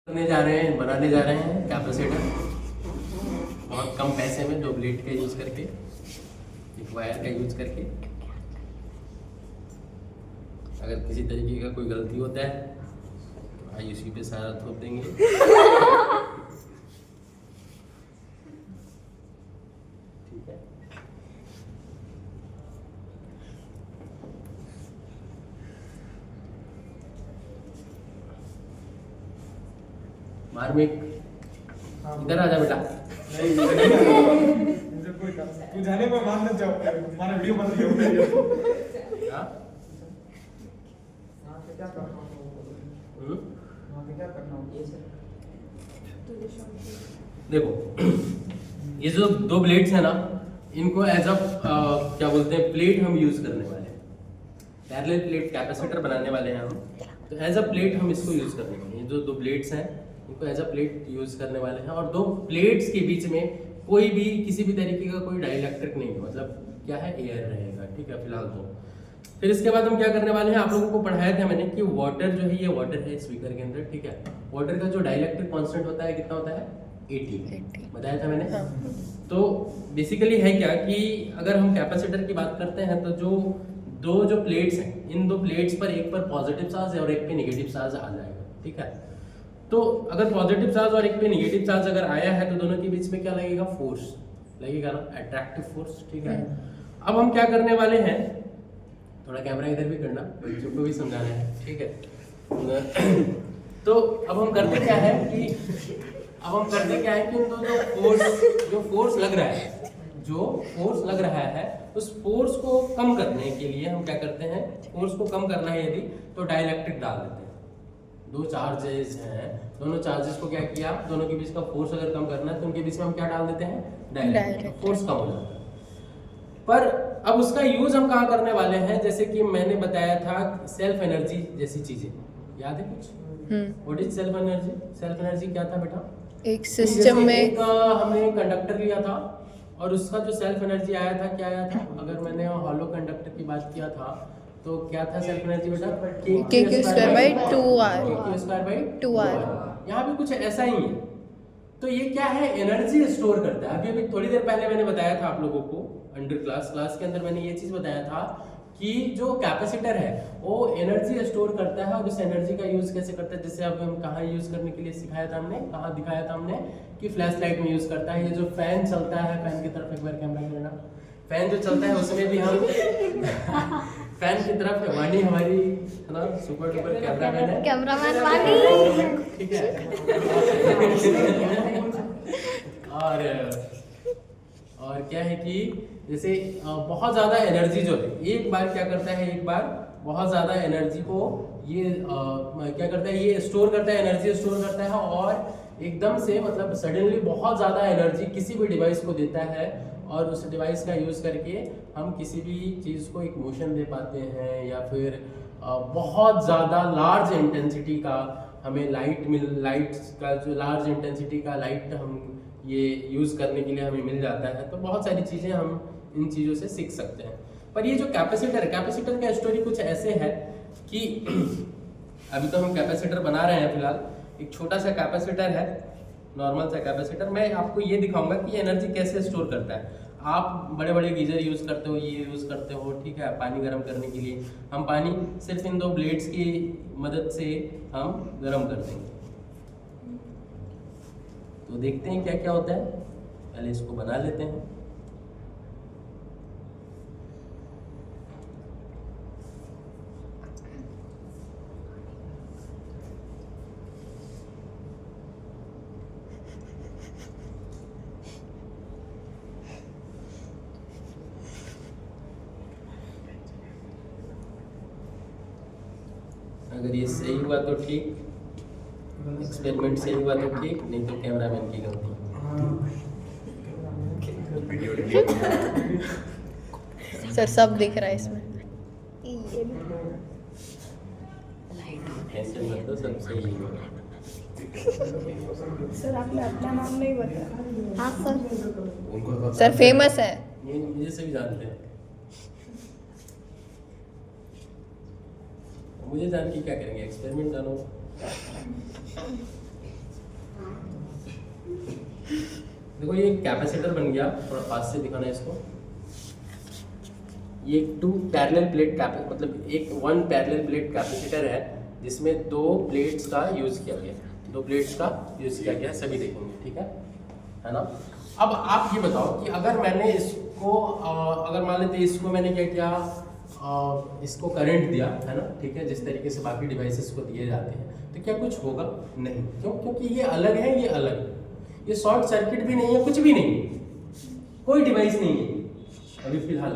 बनाने जा रहे हैं कैपेसिटर बहुत कम पैसे में 2 ब्लेड का यूज़ करके, एक वायर का यूज़ करके। अगर किसी तरीके का कोई गलती होता है तो आयुषी पे सारा थोप देंगे। ठीक है, मार्मिक इधर आ जा बेटा। तू जाने पर मान मत जाओ, हमारा वीडियो बन रही है। हाँ? क्या करना है सर? देखो ये जो 2 ब्लेड्स हैं ना, इनको एज अ क्या बोलते हैं प्लेट हम यूज करने वाले हैं। पैरेलल प्लेट कैपेसिटर बनाने वाले हैं हम, तो एज अ प्लेट हम इसको यूज करने वाले हैं। ये जो 2 ब्लेड्स हैं इनको एज अ प्लेट यूज करने वाले हैं, और 2 प्लेट्स के बीच में कोई भी किसी भी तरीके का कोई डाइलेक्ट्रिक नहीं है, मतलब क्या है एयर रहेगा। ठीक है फिलहाल तो। फिर इसके बाद हम क्या करने वाले हैं, आप लोगों को पढ़ाया था मैंने कि वाटर जो है, ये वाटर है स्पीकर के अंदर। ठीक है, वाटर का जो डाइलेक्ट्रिक कांस्टेंट होता है कितना होता है 80 बताया था मैंने। हाँ। तो बेसिकली है क्या कि अगर हम कैपेसिटर की बात करते हैं तो जो प्लेट्स हैं, इन 2 प्लेट्स पर एक पर पॉजिटिव चार्ज है और एक पे नेगेटिव चार्ज आ जाएगा। ठीक है, तो अगर पॉजिटिव चार्ज और एक पे नेगेटिव चार्ज अगर आया है तो दोनों के बीच में क्या लगेगा, फोर्स लगेगा ना, अट्रैक्टिव फोर्स। ठीक है, अब हम क्या करने वाले हैं, थोड़ा कैमरा इधर भी करना, बच्चों को भी समझाना है। ठीक है तो अब हम करते क्या है कि जो फोर्स लग रहा है उस फोर्स को कम करने के लिए हम क्या करते हैं, फोर्स को कम करना है यदि तो डाइलेक्ट्रिक डाल देते हैं। 2 चार्जेस हैं, दोनों चार्जेस को क्या किया, दोनों के बीच का फोर्स अगर कम करना है तो उनके बीच में हम क्या डाल देते हैं, डाइलेक्ट्रिक। फोर्स कम हो जाता है। पर अब उसका यूज हम कहाँ करने वाले हैं, जैसे कि मैंने बताया था सेल्फ एनर्जी जैसी चीजें, याद है कुछ? What is self energy? Self energy क्या था बेटा? एक सिस्टम में हमने कंडक्टर लिया था और उसका जो सेल्फ एनर्जी आया था क्या आया था, अगर मैंने हॉलो कंडक्टर की बात किया था तो क्या था सेल्फ एनर्जी बेटा, Q²/2R। यहाँ भी कुछ ऐसा ही है। तो ये क्या है, एनर्जी स्टोर करता है। अभी थोड़ी देर पहले मैंने बताया था आप लोगों को अंडर क्लास के अंदर मैंने ये चीज बताया था कि जो कैपेसिटर है वो एनर्जी स्टोर करता है, और उस एनर्जी का यूज कैसे करता है, जैसे अब हम कहाँ यूज करने के लिए सिखाया था हमने, कहाँ दिखाया था हमने कि फ्लैश लाइट में यूज करता है। ये जो फैन चलता है, फैन की तरफ एक बार कैमरा करना, फैन जो चलता है उसमें भी हम फैन की तरफ वाणी हमारी है ना, सुपर डुपर कैमरामैन वाणी। ठीक है और क्या है कि जैसे बहुत ज़्यादा एनर्जी जो है, एक बार क्या करता है, एक बार बहुत ज़्यादा एनर्जी को ये क्या करता है, ये स्टोर करता है, एनर्जी स्टोर करता है, और एकदम से मतलब सडनली बहुत ज़्यादा एनर्जी किसी भी डिवाइस को देता है, और उस डिवाइस का यूज़ करके हम किसी भी चीज़ को एक मोशन दे पाते हैं, या फिर बहुत ज़्यादा लार्ज इंटेंसिटी का हमें लाइट का जो लार्ज इंटेंसिटी का लाइट हम ये यूज़ करने के लिए हमें मिल जाता है। तो बहुत सारी चीज़ें हम इन चीज़ों से सीख सकते हैं। पर ये जो कैपेसिटर का स्टोरी कुछ ऐसे है कि अभी तो हम कैपेसिटर बना रहे हैं, फिलहाल एक छोटा सा कैपेसिटर है, नॉर्मल सा कैपेसिटर। मैं आपको ये दिखाऊंगा कि एनर्जी कैसे स्टोर करता है। आप बड़े बड़े गीजर यूज़ करते हो, ये यूज़ करते हो, ठीक है, पानी गर्म करने के लिए। हम पानी सिर्फ इन 2 ब्लेड्स की मदद से हम गर्म कर देंगे। तो देखते हैं क्या क्या होता है, पहले इसको बना लेते हैं। अगर ये सही हुआ तो ठीक, एक्सपेरिमेंट सही हुआ तो ठीक, नहीं तो कैमरामैन की गलती। सर सब दिख रहा है इसमें। टेंशन मत लो, सब सही है। सर आपने अपना नाम नहीं बताया। हाँ सर फेमस है, ये मुझे से भी जानते हैं। मुझे जान के क्या करेंगे, एक्सपेरिमेंट जानो। देखो ये कैपेसिटर बन गया, थोड़ा पास से दिखाना इसको। ये टू पैरेलल प्लेट मतलब वन पैरेलल प्लेट कैपेसिटर है जिसमें 2 प्लेट्स का यूज किया गया है, 2 प्लेट्स का यूज किया गया है, सभी देखेंगे, ठीक है ना। अब आप ये बताओ कि अगर मैंने इसको अगर मान लेते इसको मैंने क्या किया, इसको करंट दिया है ना, ठीक है, जिस तरीके से बाकी डिवाइसेस को दिए जाते हैं, तो क्या कुछ होगा? नहीं। क्यों? क्योंकि ये अलग है, ये अलग है, ये शॉर्ट सर्किट भी नहीं है, कुछ भी नहीं है, कोई डिवाइस नहीं है अभी फिलहाल।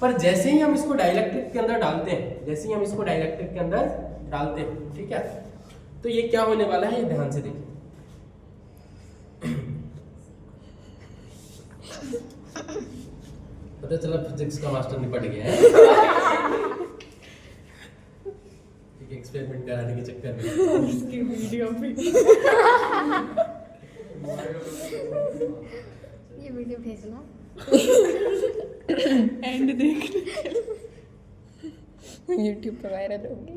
पर जैसे ही हम इसको डाइलेक्ट्रिक के अंदर डालते हैं, जैसे ही हम इसको डाइलेक्ट्रिक के अंदर डालते हैं, ठीक है, तो ये क्या होने वाला है, ये ध्यान से देखिए। पता चला फिजिक्स का मास्टर निपट गया है एक एक्सपेरिमेंट कराने के चक्कर में। इसकी वीडियो भी ये वीडियो भेजना एंड देख यूट्यूब पे वायरल होगी।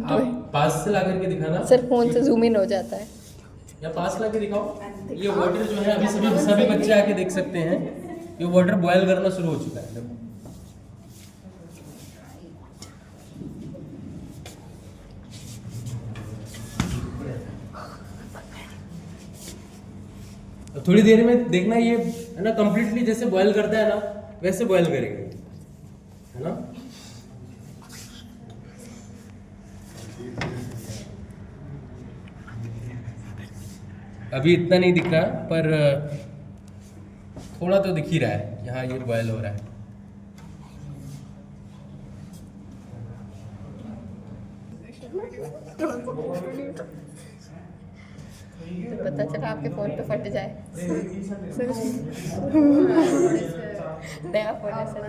आप पास से ला करके दिखाना सर फोन से जूम इन हो जाता है। या पास ला के दिखाओ। ये वाटर जो है अभी सभी बच्चे आके देख सकते हैं, ये वाटर बॉयल करना शुरू हो चुका है। देखो थोड़ी देर में देखना, ये है ना कंप्लीटली जैसे बॉयल करता है ना वैसे बॉयल करेंगे, है ना। अभी इतना नहीं दिख रहा पर थोड़ा तो दिख ही रहा है, यहाँ ये बॉयल हो रहा है। तो पता चला आपके फोन पे फट जाए। नया फोन है सर।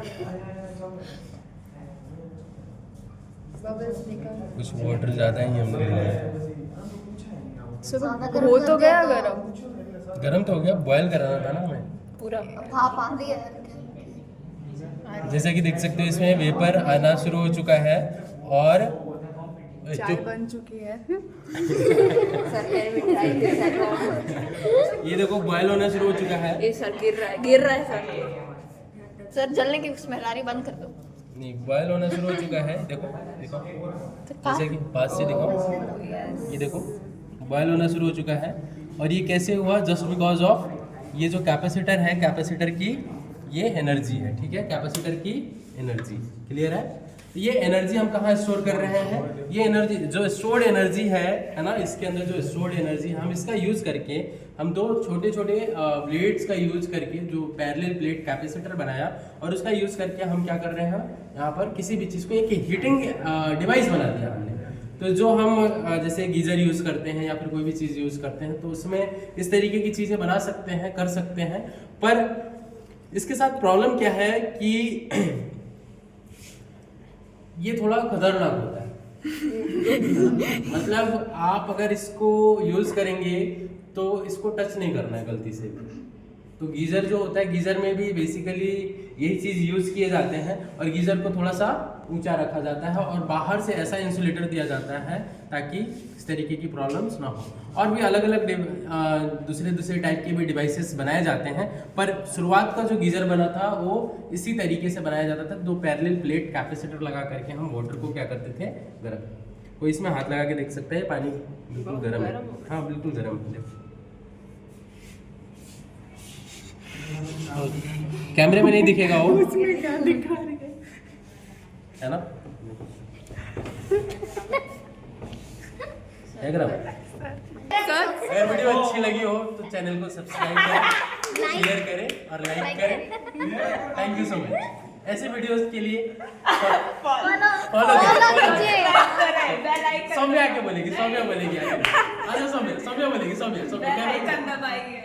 कुछ वाटर ज़्यादा ही हमने लिया। हो तो गया गरम। गरम तो हो गया, बॉयल कराना था ना हमें पूरा भाप आ रही है। जैसे कि देख सकते हो इसमें वेपर आना शुरू हो चुका है और चाय बन चुकी है। ये देखो बॉयल होना शुरू हो चुका है। ये सर गिर रहा है सर। सर जलने की स्मेल आ रही, बंद कर दो। नहीं, बॉयल होना शुरू हो चुका है। देखो देखो जैसे कि पास से दिखाओ, ये देखो बॉयल होना शुरू हो चुका है। और ये कैसे हुआ? जस्ट बिकॉज ऑफ ये जो कैपेसिटर है, कैपेसिटर की ये एनर्जी है, ठीक है, कैपेसिटर की एनर्जी। क्लियर है? ये एनर्जी हम कहाँ स्टोर कर रहे हैं? ये एनर्जी जो स्टोर्ड एनर्जी है ना, इसके अंदर जो स्टोर्ड एनर्जी हम इसका यूज़ करके हम 2 छोटे छोटे प्लेट्स का यूज़ करके जो पैरेलल प्लेट कैपेसिटर बनाया और उसका यूज़ करके हम क्या कर रहे हैं, यहाँ पर किसी भी चीज़ को एक हीटिंग डिवाइस बना दिया हमने। तो जो हम जैसे गीज़र यूज़ करते हैं या फिर कोई भी चीज़ यूज़ करते हैं तो उसमें इस तरीके की चीज़ें बना सकते हैं, कर सकते हैं। पर इसके साथ प्रॉब्लम क्या है कि ये थोड़ा खतरनाक होता है। मतलब आप अगर इसको यूज़ करेंगे तो इसको टच नहीं करना है गलती से भी। तो गीज़र जो होता है, गीज़र में भी बेसिकली यही चीज़ यूज़ किए जाते हैं और गीज़र को थोड़ा सा ऊंचा रखा जाता है और बाहर से ऐसा इंसुलेटर दिया जाता है ताकि इस तरीके की प्रॉब्लम्स ना हो। और भी अलग अलग दूसरे टाइप के भी डिवाइसेस बनाए जाते हैं, पर शुरुआत का जो गीज़र बना था वो इसी तरीके से बनाया जाता था। 2 पैरेलल प्लेट कैपेसिटर लगा करके हम वाटर को क्या करते थे, गर्म। कोई इसमें हाथ लगा के देख सकता है, पानी बिल्कुल गर्म है। हाँ बिल्कुल गर्म है। कैमरे में नहीं दिखेगा वो, उसमें क्या दिखा रही है ना, है गरम। अगर वीडियो अच्छी लगी हो तो चैनल को सब्सक्राइब करें, शेयर करें और लाइक करें। Thank you so much. ऐसे वीडियोस के लिए फॉलो करें। सौम्या आके बोलेगी, सौम्या बोलेगी, आजा सौम्या, सौम्या बोलेगी, सौम्या, सौम्या क्या बोलेगी?